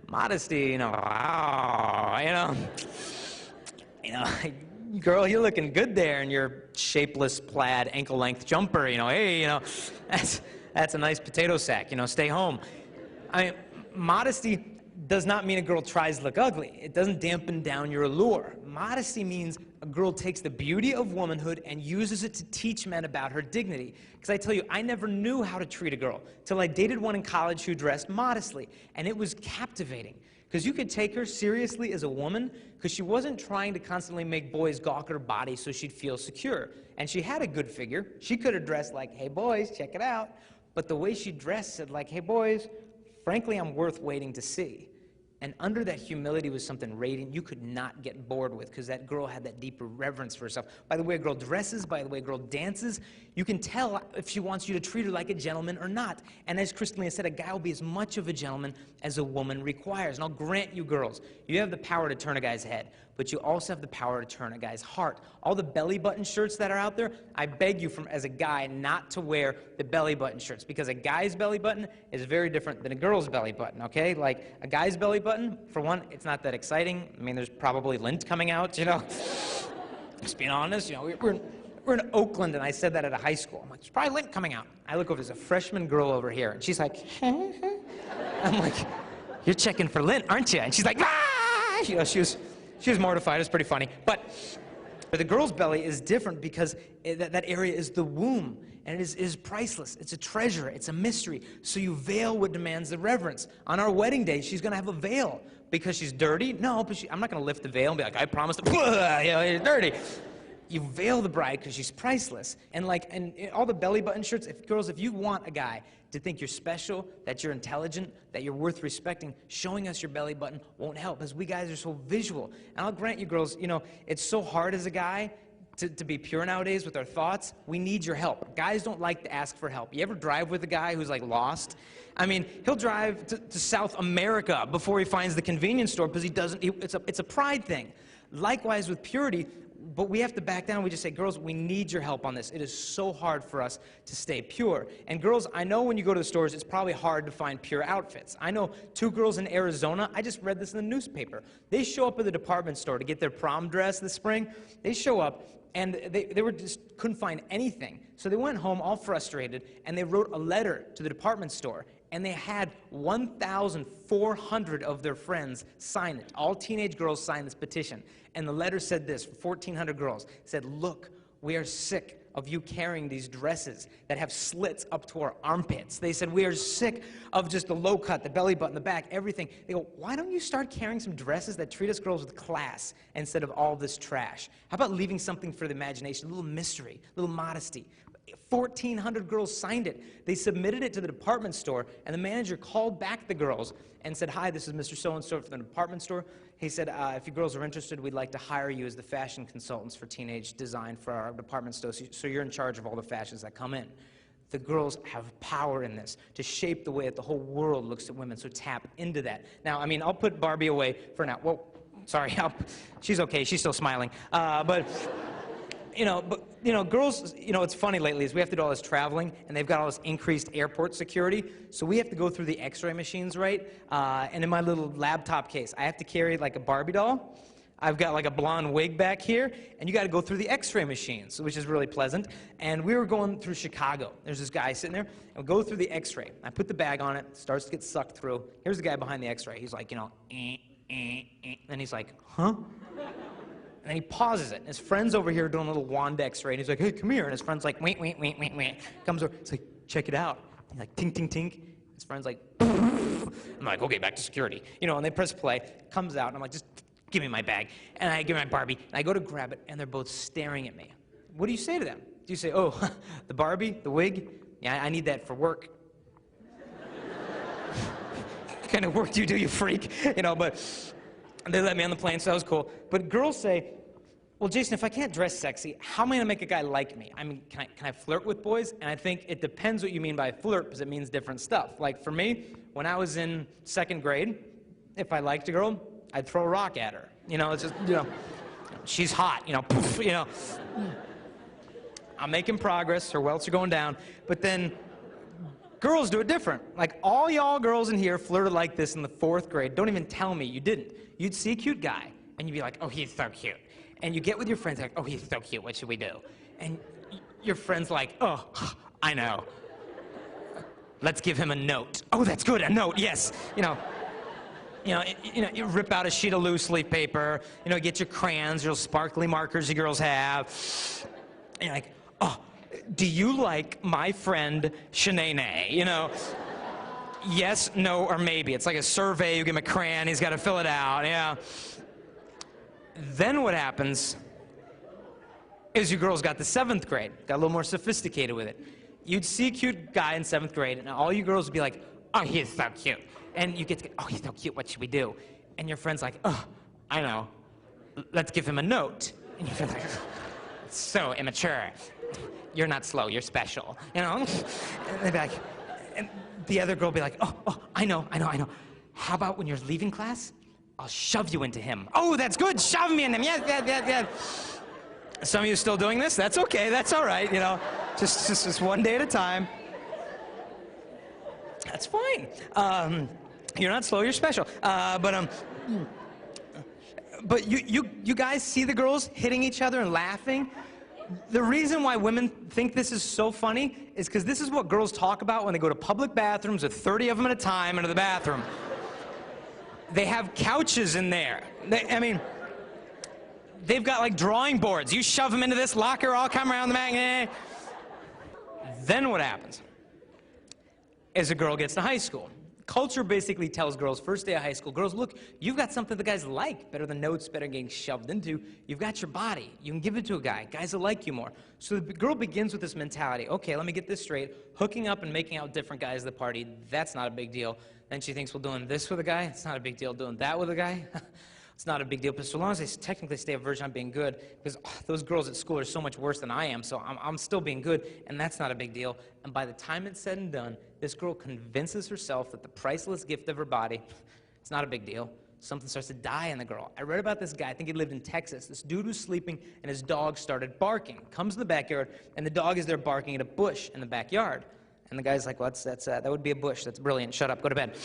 modesty, you know, wow, you know, girl, you're looking good there in your shapeless plaid ankle-length jumper, you know, hey, you know, that's a nice potato sack, you know, stay home. I mean, modesty does not mean a girl tries to look ugly. It doesn't dampen down your allure. Modesty means a girl takes the beauty of womanhood and uses it to teach men about her dignity. Because I tell you, I never knew how to treat a girl till I dated one in college who dressed modestly, and it was captivating. Because you could take her seriously as a woman because she wasn't trying to constantly make boys gawk at her body so she'd feel secure. And she had a good figure. She could have dressed like, hey boys, check it out. But the way she dressed said like, hey boys, frankly, I'm worth waiting to see. And under that humility was something radiant you could not get bored with because that girl had that deeper reverence for herself. By the way a girl dresses, by the way a girl dances, you can tell if she wants you to treat her like a gentleman or not. And as Crystalina said, a guy will be as much of a gentleman as a woman requires. And I'll grant you girls, you have the power to turn a guy's head, but you also have the power to turn a guy's heart. All the belly button shirts that are out there, I beg you as a guy not to wear the belly button shirts because a guy's belly button is very different than a girl's belly button, okay? Like a guy's belly button, for one, it's not that exciting. I mean, there's probably lint coming out, you know? Just being honest, you know, we're in Oakland, and I said that at a high school. I'm like, there's probably lint coming out. I look over, there's a freshman girl over here, and she's like, I'm like, you're checking for lint, aren't you? And she's like, ah! You know, she was mortified. It was pretty funny. But But the girl's belly is different because that area is the womb, and it is priceless. It's a treasure. It's a mystery. So you veil what demands the reverence. On our wedding day, she's going to have a veil because she's dirty. No, but I'm not going to lift the veil and be like, I promise to, you're dirty. You veil the bride because she's priceless. And all the belly button shirts, girls, if you want a guy to think you're special, that you're intelligent, that you're worth respecting, showing us your belly button won't help, because we guys are so visual. And I'll grant you, girls, it's so hard as a guy to be pure nowadays with our thoughts. We need your help. Guys don't like to ask for help. You ever drive with a guy who's like lost? I mean, he'll drive to South America before he finds the convenience store because it's a pride thing. Likewise with purity, but we have to back down. We just say, girls, we need your help on this. It is so hard for us to stay pure. And girls, I know when you go to the stores, it's probably hard to find pure outfits. I know 2 girls in Arizona, I just read this in the newspaper. They show up at the department store to get their prom dress this spring. They show up, and they were just couldn't find anything. So they went home all frustrated, and they wrote a letter to the department store. And they had 1,400 of their friends sign it. All teenage girls signed this petition. And the letter said this, 1,400 girls, said, look, we are sick of you carrying these dresses that have slits up to our armpits. They said, we are sick of just the low cut, the belly button, the back, everything. They go, why don't you start carrying some dresses that treat us girls with class instead of all this trash? How about leaving something for the imagination, a little mystery, a little modesty? 1,400 girls signed it. They submitted it to the department store, and the manager called back the girls and said, hi, this is Mr. So-and-so from the department store. He said, if you girls are interested, we'd like to hire you as the fashion consultants for teenage design for our department store, so you're in charge of all the fashions that come in. The girls have power in this to shape the way that the whole world looks at women, so tap into that. Now, I mean, I'll put Barbie away for now. Well, sorry, she's okay. She's still smiling. Girls, it's funny lately is we have to do all this traveling, and they've got all this increased airport security, so we have to go through the x-ray machines, right? And in my little laptop case, I have to carry like a Barbie doll. I've got like a blonde wig back here, and you got to go through the x-ray machines, which is really pleasant. And we were going through Chicago. There's this guy sitting there, and we go through the x-ray. I put the bag on it, starts to get sucked through. Here's the guy behind the x-ray. He's like, and he's like, huh? And then he pauses it. And his friend's over here doing a little wand x-ray, and he's like, hey, come here. And his friend's like, wait. Comes over, he's like, check it out. He's like, tink, tink, tink. His friend's like, I'm like, okay, back to security. And they press play, comes out, and I'm like, just give me my bag. And I give my Barbie, and I go to grab it, and they're both staring at me. What do you say to them? Do you say, oh, the Barbie, the wig? Yeah, I need that for work. What kind of work do you do, you freak? But they let me on the plane, so that was cool. But girls say, well, Jason, if I can't dress sexy, how am I going to make a guy like me? I mean, can I flirt with boys? And I think it depends what you mean by flirt, because it means different stuff. Like for me, when I was in 2nd grade, if I liked a girl, I'd throw a rock at her. It's just, she's hot, poof, I'm making progress, her welts are going down. But then girls do it different. Like all y'all girls in here flirted like this in the 4th grade. Don't even tell me you didn't. You'd see a cute guy, and you'd be like, oh, he's so cute. And you get with your friends, like, oh, he's so cute, what should we do? And your friend's like, oh, I know. Let's give him a note. Oh, that's good, a note, yes. You rip out a sheet of loose leaf paper, get your crayons, your sparkly markers you girls have. And you're like, oh, do you like my friend Shanae? Yes, no, or maybe. It's like a survey. You give him a crayon. He's got to fill it out. Yeah. Then what happens is you girls got to 7th grade. Got a little more sophisticated with it. You'd see a cute guy in 7th grade, and all you girls would be like, oh, he's so cute. And you get to, oh, he's so cute. What should we do? And your friend's like, oh, I know. Let's give him a note. And your friend's like, so immature. You're not slow. You're special. And they'd be like, and the other girl would be like, oh, I know. How about when you're leaving class, I'll shove you into him. Oh, that's good. Shove me in him. Yes. Some of you still doing this? That's okay. That's all right. Just one day at a time. That's fine. You're not slow. You're special. But you guys see the girls hitting each other and laughing? The reason why women think this is so funny is because this is what girls talk about when they go to public bathrooms with 30 of them at a time into the bathroom. They have couches in there. they've got like drawing boards. You shove them into this locker, I'll come around the back. Then what happens is a girl gets to high school. Culture basically tells girls, first day of high school, girls, look, you've got something the guys like, better than notes, better than getting shoved into. You've got your body. You can give it to a guy. Guys will like you more. So the girl begins with this mentality, okay, let me get this straight. Hooking up and making out with different guys at the party, that's not a big deal. Then she thinks, well, doing this with a guy, it's not a big deal. Doing that with a guy, it's not a big deal. But so long as I technically stay a virgin, I'm being good, because those girls at school are so much worse than I am, so I'm still being good, and that's not a big deal. And by the time it's said and done, this girl convinces herself that the priceless gift of her body, it's not a big deal. Something starts to die in the girl. I read about this guy, I think he lived in Texas. This dude was sleeping, and his dog started barking. Comes to the backyard, and the dog is there barking at a bush in the backyard. And the guy's like, well, that would be a bush. That's brilliant. Shut up. Go to bed.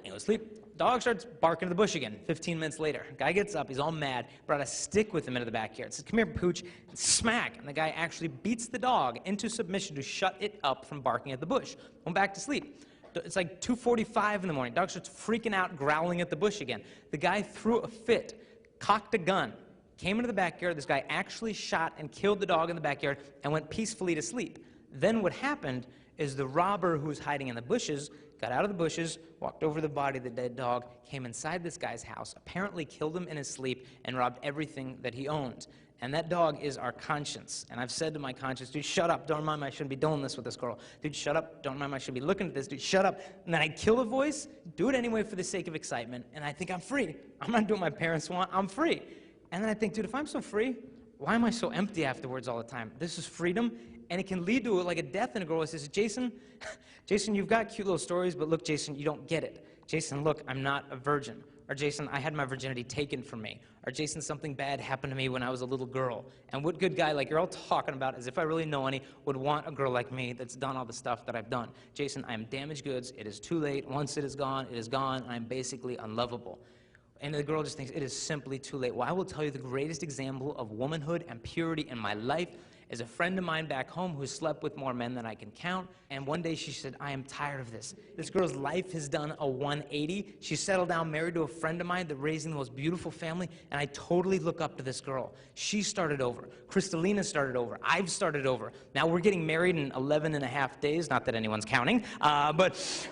He goes to sleep. Dog starts barking at the bush again. 15 minutes later, guy gets up. He's all mad. Brought a stick with him into the backyard. Says, come here, Pooch. And smack. And the guy actually beats the dog into submission to shut it up from barking at the bush. Went back to sleep. It's like 2:45 in the morning. Dog starts freaking out, growling at the bush again. The guy threw a fit, cocked a gun, came into the backyard. This guy actually shot and killed the dog in the backyard and went peacefully to sleep. Then what happened is the robber who was hiding in the bushes got out of the bushes, walked over the body of the dead dog, came inside this guy's house, apparently killed him in his sleep, and robbed everything that he owned. And that dog is our conscience. And I've said to my conscience, dude, shut up. Don't mind me. I shouldn't be doing this with this girl. Dude, shut up. Don't mind me. I should be looking at this. Dude, shut up. And then I kill the voice, do it anyway for the sake of excitement, and I think I'm free. I'm not doing what my parents want. I'm free. And then I think, dude, if I'm so free, why am I so empty afterwards all the time? This is freedom, and it can lead to like a death in a girl who says, Jason, you've got cute little stories, but look, Jason, you don't get it. Jason, look, I'm not a virgin. Or Jason, I had my virginity taken from me. Or Jason, something bad happened to me when I was a little girl. And what good guy, like you're all talking about, as if I really know any, would want a girl like me that's done all the stuff that I've done. Jason, I am damaged goods. It is too late. Once it is gone, and I'm basically unlovable. And the girl just thinks it is simply too late. Well, I will tell you the greatest example of womanhood and purity in my life is a friend of mine back home who slept with more men than I can count. And one day she said, I am tired of this. This girl's life has done a 180. She settled down, married to a friend of mine that raising the most beautiful family, and I totally look up to this girl. She started over. Crystalina started over. I've started over. Now we're getting married in 11 and a half days, not that anyone's counting, but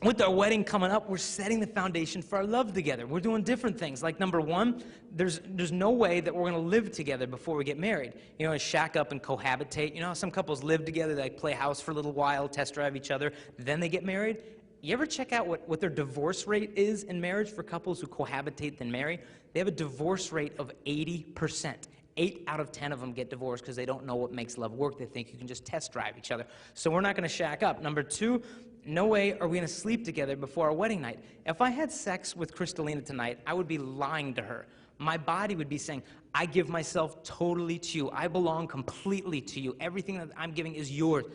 with our wedding coming up, we're setting the foundation for our love together. We're doing different things. Like number one, there's no way that we're going to live together before we get married. You know, shack up and cohabitate. You know how some couples live together, they like play house for a little while, test drive each other, then they get married? You ever check out what their divorce rate is in marriage for couples who cohabitate then marry? They have a divorce rate of 80%. 8 out of 10 of them get divorced because they don't know what makes love work. They think you can just test drive each other. So we're not going to shack up. Number two, no way are we going to sleep together before our wedding night. If I had sex with Crystalina tonight, I would be lying to her. My body would be saying, I give myself totally to you. I belong completely to you. Everything that I'm giving is yours.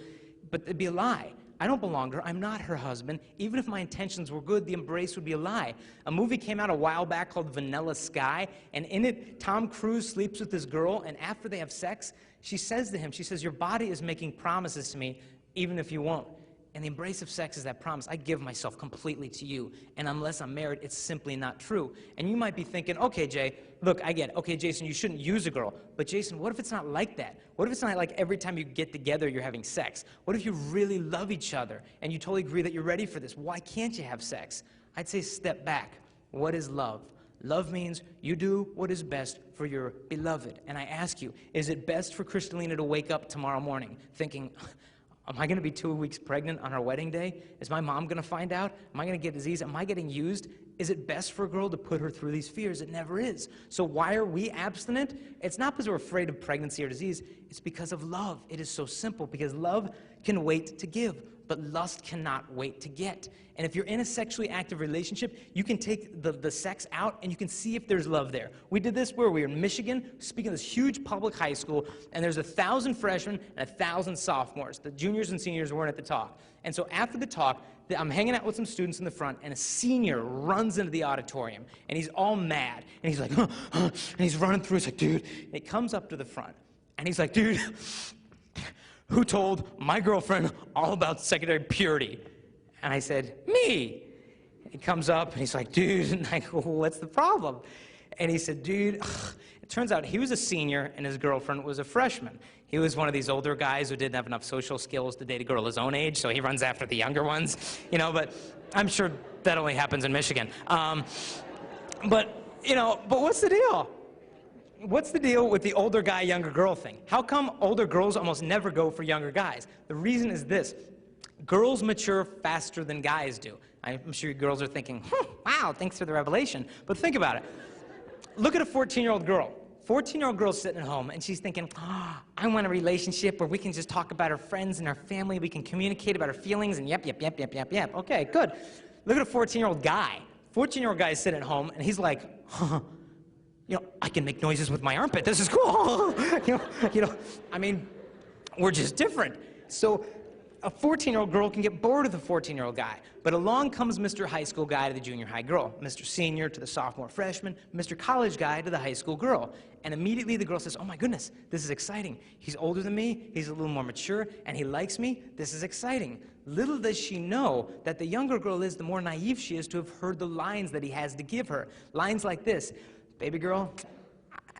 But it'd be a lie. I don't belong to her. I'm not her husband. Even if my intentions were good, the embrace would be a lie. A movie came out a while back called Vanilla Sky, and in it, Tom Cruise sleeps with this girl, and after they have sex, she says to him, she says, your body is making promises to me, even if you won't. And the embrace of sex is that promise. I give myself completely to you. And unless I'm married, it's simply not true. And you might be thinking, okay, Jay, look, I get it. Okay, Jason, you shouldn't use a girl. But Jason, what if it's not like that? What if it's not like every time you get together, you're having sex? What if you really love each other and you totally agree that you're ready for this? Why can't you have sex? I'd say step back. What is love? Love means you do what is best for your beloved. And I ask you, is it best for Crystalina to wake up tomorrow morning thinking, am I going to be 2 weeks pregnant on our wedding day? Is my mom going to find out? Am I going to get disease? Am I getting used? Is it best for a girl to put her through these fears? It never is. So why are we abstinent? It's not because we're afraid of pregnancy or disease. It's because of love. It is so simple, because love can wait to give, but lust cannot wait to get. And if you're in a sexually active relationship, you can take the sex out and you can see if there's love there. We did this where we were in Michigan, speaking of this huge public high school, and there's 1,000 freshmen and 1,000 sophomores. The juniors and seniors weren't at the talk. And so after the talk, I'm hanging out with some students in the front, and a senior runs into the auditorium, and he's all mad. And he's like, and he's running through. He's like, dude. And he comes up to the front, and he's like, dude, who told my girlfriend all about secondary purity? And I said, me. He comes up, and he's like, dude, and I go, what's the problem? And he said, dude, it turns out he was a senior and his girlfriend was a freshman. He was one of these older guys who didn't have enough social skills to date a girl his own age, so he runs after the younger ones, you know, but I'm sure that only happens in Michigan. But what's the deal? What's the deal with the older guy, younger girl thing? How come older girls almost never go for younger guys? The reason is this. Girls mature faster than guys do. I'm sure you girls are thinking, wow, thanks for the revelation. But think about it. Look at a 14-year-old girl. 14-year-old girl's sitting at home, and she's thinking, I want a relationship where we can just talk about our friends and our family, we can communicate about our feelings, and yep. Okay, good. Look at a 14-year-old guy. 14-year-old guy is sitting at home, and he's like, I can make noises with my armpit. This is cool. I mean, we're just different. So a 14-year-old girl can get bored of the 14-year-old guy. But along comes Mr. High School guy to the junior high girl, Mr. Senior to the sophomore freshman, Mr. College guy to the high school girl. And immediately the girl says, oh my goodness, this is exciting. He's older than me, he's a little more mature, and he likes me. This is exciting. Little does she know that the younger girl is, the more naive she is to have heard the lines that he has to give her. Lines like this, baby girl,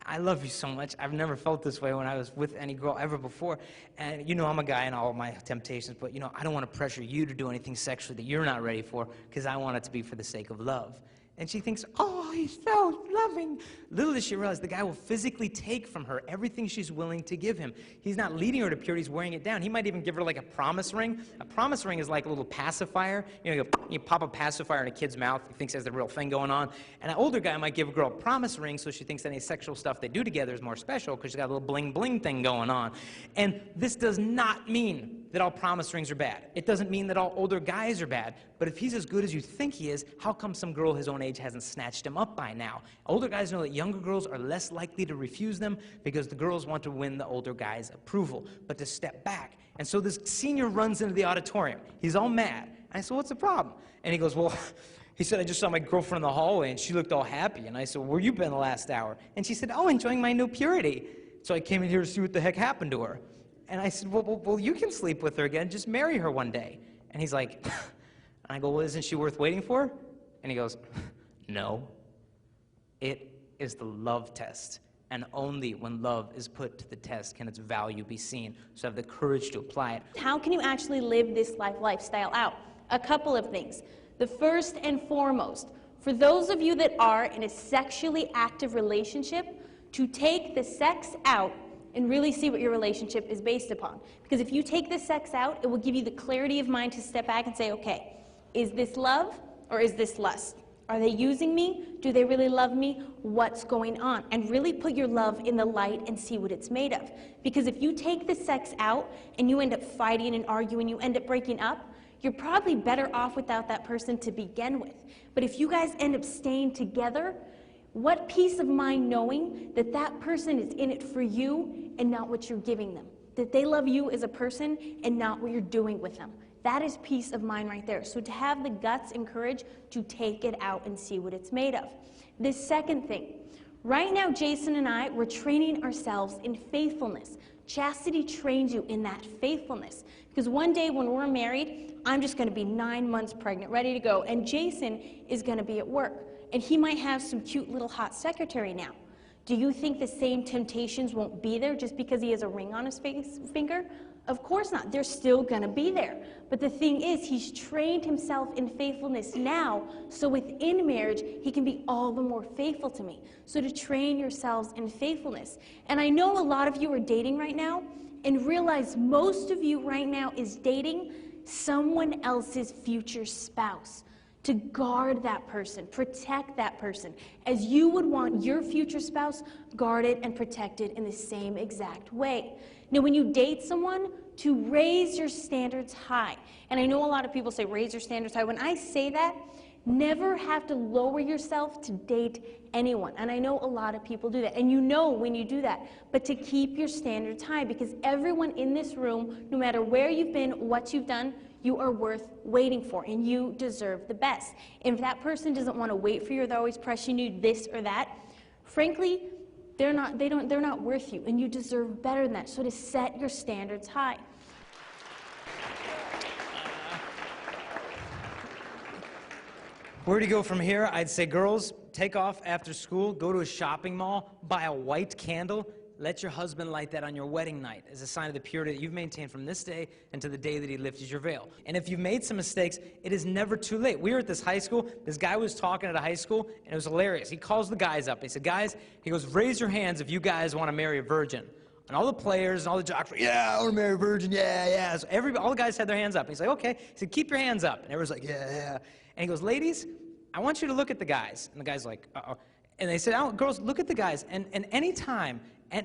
I love you so much. I've never felt this way when I was with any girl ever before. And you know I'm a guy in all of my temptations, but I don't want to pressure you to do anything sexually that you're not ready for, because I want it to be for the sake of love. And she thinks, oh, he's so loving. Little does she realize the guy will physically take from her everything she's willing to give him. He's not leading her to purity, he's wearing it down. He might even give her like a promise ring. A promise ring is like a little pacifier. You pop a pacifier in a kid's mouth, he thinks there's the real thing going on. And an older guy might give a girl a promise ring so she thinks any sexual stuff they do together is more special because she's got a little bling bling thing going on. And this does not mean that all promise rings are bad. It doesn't mean that all older guys are bad. But if he's as good as you think he is, how come some girl his own age hasn't snatched him up by now? Older guys know that younger girls are less likely to refuse them because the girls want to win the older guy's approval, but to step back. And so this senior runs into the auditorium. He's all mad. And I said, what's the problem? And he goes, well, he said, I just saw my girlfriend in the hallway and she looked all happy. And I said, where you been the last hour? And she said, oh, enjoying my new purity. So I came in here to see what the heck happened to her. And I said, well, you can sleep with her again. Just marry her one day. And he's like, and I go, well, isn't she worth waiting for? And he goes, no. It is the love test. And only when love is put to the test can its value be seen. So have the courage to apply it. How can you actually live this lifestyle out? A couple of things. The first and foremost, for those of you that are in a sexually active relationship, to take the sex out and really see what your relationship is based upon. Because if you take the sex out, it will give you the clarity of mind to step back and say, okay, is this love or is this lust? Are they using me? Do they really love me? What's going on? And really put your love in the light and see what it's made of. Because if you take the sex out and you end up fighting and arguing, you end up breaking up, you're probably better off without that person to begin with. But if you guys end up staying together, what peace of mind knowing that that person is in it for you and not what you're giving them. That they love you as a person and not what you're doing with them. That is peace of mind right there. So to have the guts and courage to take it out and see what it's made of. This second thing, right now Jason and I, we're training ourselves in faithfulness. Chastity trains you in that faithfulness. Because one day when we're married, I'm just going to be 9 months pregnant, ready to go, and Jason is going to be at work. And he might have some cute little hot secretary now. Do you think the same temptations won't be there just because he has a ring on his finger? Of course not. They're still going to be there. But the thing is, he's trained himself in faithfulness now, so within marriage, he can be all the more faithful to me. So to train yourselves in faithfulness. And I know a lot of you are dating right now, and realize most of you right now is dating someone else's future spouse. To guard that person, protect that person, as you would want your future spouse guarded and protected in the same exact way. Now, when you date someone, to raise your standards high. And I know a lot of people say raise your standards high. When I say that, never have to lower yourself to date anyone. And I know a lot of people do that. And you know when you do that. But to keep your standards high, because everyone in this room, no matter where you've been, what you've done, you are worth waiting for, and you deserve the best. And if that person doesn't want to wait for you, they're always pressuring you this or that, frankly, they're not worth you, and you deserve better than that. So to set your standards high. Where to go from here? I'd say, girls, take off after school, go to a shopping mall, buy a white candle, let your husband light that on your wedding night as a sign of the purity that you've maintained from this day until the day that he lifted your veil. And if you've made some mistakes, it is never too late. We were at this high school. This guy was talking at a high school, and it was hilarious. He calls the guys up. He said, guys, he goes, raise your hands if you guys want to marry a virgin. And all the players and all the jocks were, yeah, I want to marry a virgin, yeah, yeah. So all the guys had their hands up. And he's like, okay. He said, keep your hands up. And everyone's like, yeah, yeah. And he goes, ladies, I want you to look at the guys. And the guy's like, uh-oh. And they said, oh, girls, look at the guys. And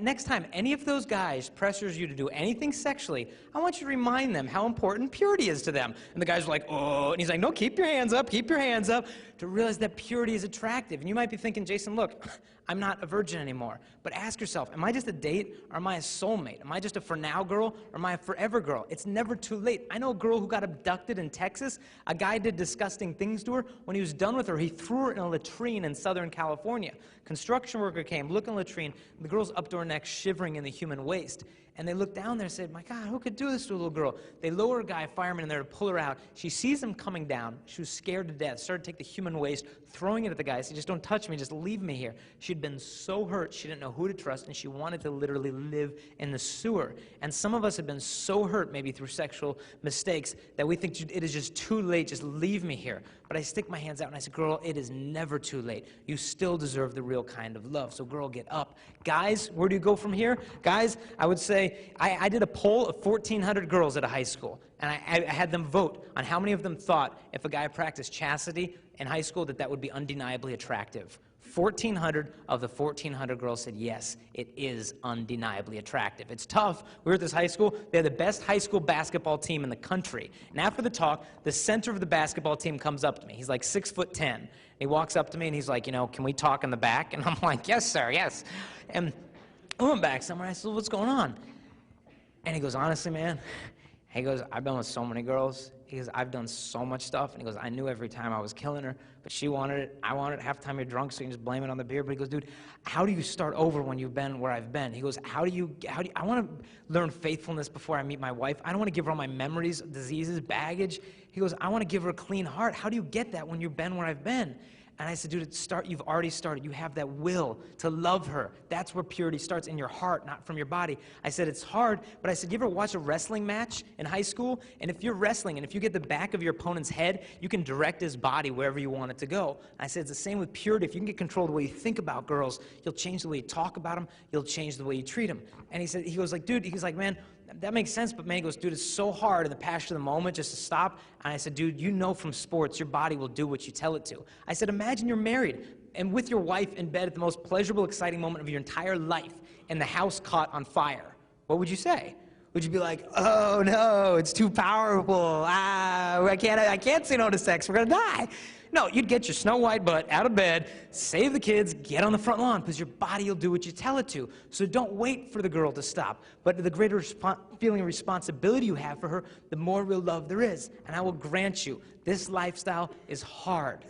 next time any of those guys pressures you to do anything sexually, I want you to remind them how important purity is to them. And the guys were like, oh. And he's like, no, keep your hands up, to realize that purity is attractive. And you might be thinking, Jason, look, I'm not a virgin anymore. But ask yourself, am I just a date or am I a soulmate? Am I just a for now girl or am I a forever girl? It's never too late. I know a girl who got abducted in Texas. A guy did disgusting things to her. When he was done with her, he threw her in a latrine in Southern California. Construction worker came, looked in the latrine, the girl's up to her neck shivering in the human waste. And they looked down there and said, my God, who could do this to a little girl? They lower a guy, a fireman in there to pull her out. She sees him coming down. She was scared to death, started to take the human waste, throwing it at the guy. Said, just don't touch me, just leave me here. She'd been so hurt, she didn't know who to trust, and she wanted to literally live in the sewer. And some of us have been so hurt, maybe through sexual mistakes, that we think it is just too late, just leave me here. But I stick my hands out and I say, girl, it is never too late. You still deserve the real kind of love. So girl, get up. Guys, where do you go from here? Guys, I would say, I did a poll of 1,400 girls at a high school, and I had them vote on how many of them thought if a guy practiced chastity in high school that would be undeniably attractive. 1,400 of the 1,400 girls said, yes, it is undeniably attractive. It's tough. We were at this high school. They had the best high school basketball team in the country. And after the talk, the center of the basketball team comes up to me. He's like 6'10". He walks up to me and he's like, can we talk in the back? And I'm like, yes, sir, yes. And I went back somewhere. I said, what's going on? And he goes, honestly, man, he goes, I've been with so many girls. He goes, I've done so much stuff. And he goes, I knew every time I was killing her, but she wanted it. I wanted it. Half the time you're drunk, so you can just blame it on the beer. But he goes, dude, how do you start over when you've been where I've been? He goes, I want to learn faithfulness before I meet my wife. I don't want to give her all my memories, diseases, baggage. He goes, I want to give her a clean heart. How do you get that when you've been where I've been? And I said, dude, you've already started. You have that will to love her. That's where purity starts, in your heart, not from your body. I said, it's hard, but I said, you ever watch a wrestling match in high school? And if you're wrestling, and if you get the back of your opponent's head, you can direct his body wherever you want it to go. And I said, it's the same with purity. If you can get control of the way you think about girls, you'll change the way you talk about them, you'll change the way you treat them. And he goes like, dude, he's like, man, that makes sense, but man, he goes, dude, it's so hard in the passion of the moment just to stop. And I said, dude, you know from sports, your body will do what you tell it to. I said, imagine you're married and with your wife in bed at the most pleasurable, exciting moment of your entire life, and the house caught on fire. What would you say? Would you be like, oh no, it's too powerful. I can't say no to sex. We're gonna die. No, you'd get your Snow White butt out of bed, save the kids, get on the front lawn, because your body will do what you tell it to. So don't wait for the girl to stop. But the greater feeling of responsibility you have for her, the more real love there is. And I will grant you, this lifestyle is hard.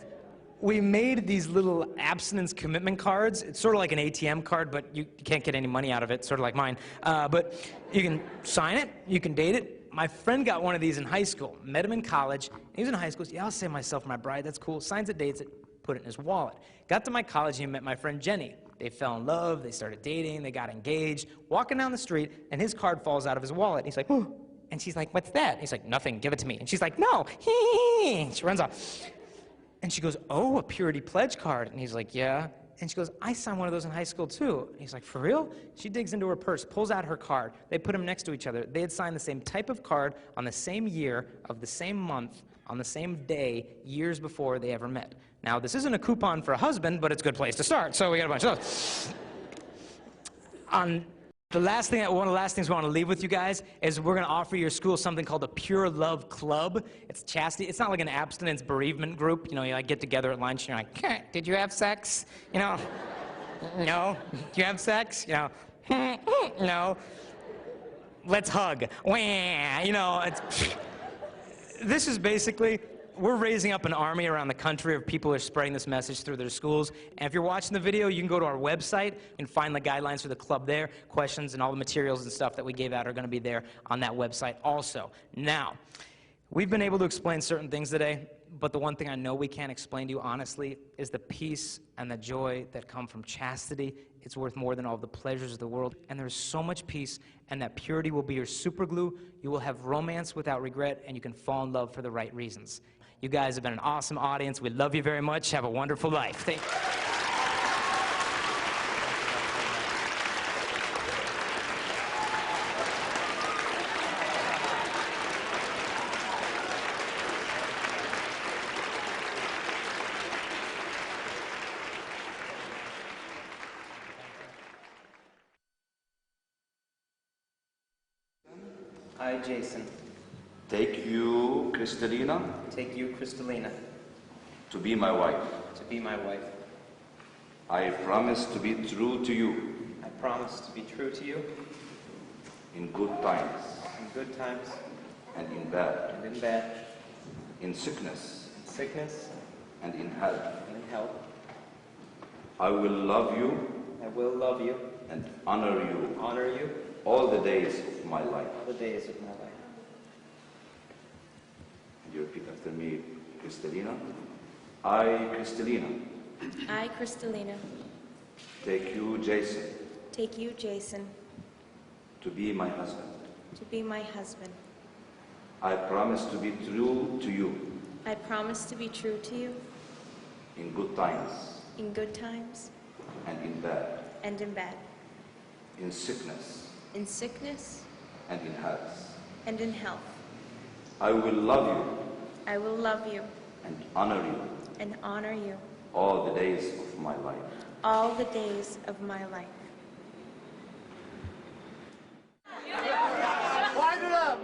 We made these little abstinence commitment cards. It's sort of like an ATM card, but you can't get any money out of it, sort of like mine. But you can sign it, you can date it. My friend got one of these in high school, met him in college. He was in high school, said, yeah, I'll save myself for my bride, that's cool. Signs it, dates it, put it in his wallet. Got to my college, he met my friend Jenny. They fell in love, they started dating, they got engaged. Walking down the street, and his card falls out of his wallet. He's like, oh. And she's like, what's that? He's like, nothing, give it to me. And she's like, no. She runs off. And she goes, oh, a purity pledge card. And he's like, yeah. And she goes, I signed one of those in high school too. And he's like, for real? She digs into her purse, pulls out her card. They put them next to each other. They had signed the same type of card on the same year of the same month on the same day years before they ever met. Now, this isn't a coupon for a husband, but it's a good place to start. So we got a bunch of those. One of the last things we want to leave with you guys is we're going to offer your school something called a Pure Love Club. It's chastity. It's not like an abstinence bereavement group. You know, you like get together at lunch and you're like, hey, did you have sex? You know, no. Do you have sex? You know, no. Let's hug. Wah. You know, this is basically, we're raising up an army around the country of people who are spreading this message through their schools. And if you're watching the video, you can go to our website and find the guidelines for the club there. Questions and all the materials and stuff that we gave out are going to be there on that website also. Now, we've been able to explain certain things today but the one thing I know we can't explain to you honestly is the peace and the joy that come from chastity. It's worth more than all the pleasures of the world. And there's so much peace, and that purity will be your super glue. You will have romance without regret, and you can fall in love for the right reasons. You guys have been an awesome audience. We love you very much. Have a wonderful life. Thank you. I, Jason, take you, Crystalina, take you, Crystalina, to be my wife. to be my wife. I promise to be true to you I promise to be true to you in good times in good times and in bad, and in bad, in sickness in sickness and in health. and in health. I will love you I will love you, and honor you all the days of my life. all the days of my life. And you repeat after me, Crystalina. I, Crystalina, I, Crystalina, take you, Jason, take you, Jason, to be my husband. to be my husband. I promise to be true to you I promise to be true to you in good times in good times and in bad, and in bad, in sickness in sickness and in health. and in health. I will love you I will love you and honor you and honor you all the days of my life. all the days of my life. Wind it up!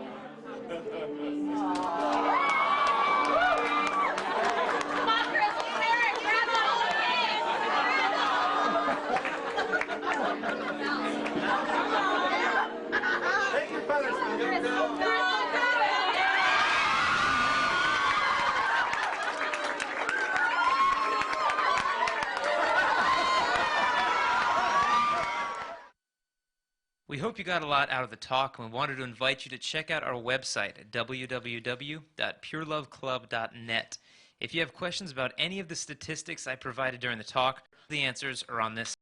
Take your feathers, We hope you got a lot out of the talk, and we wanted to invite you to check out our website at www.pureloveclub.net. If you have questions about any of the statistics I provided during the talk, the answers are on this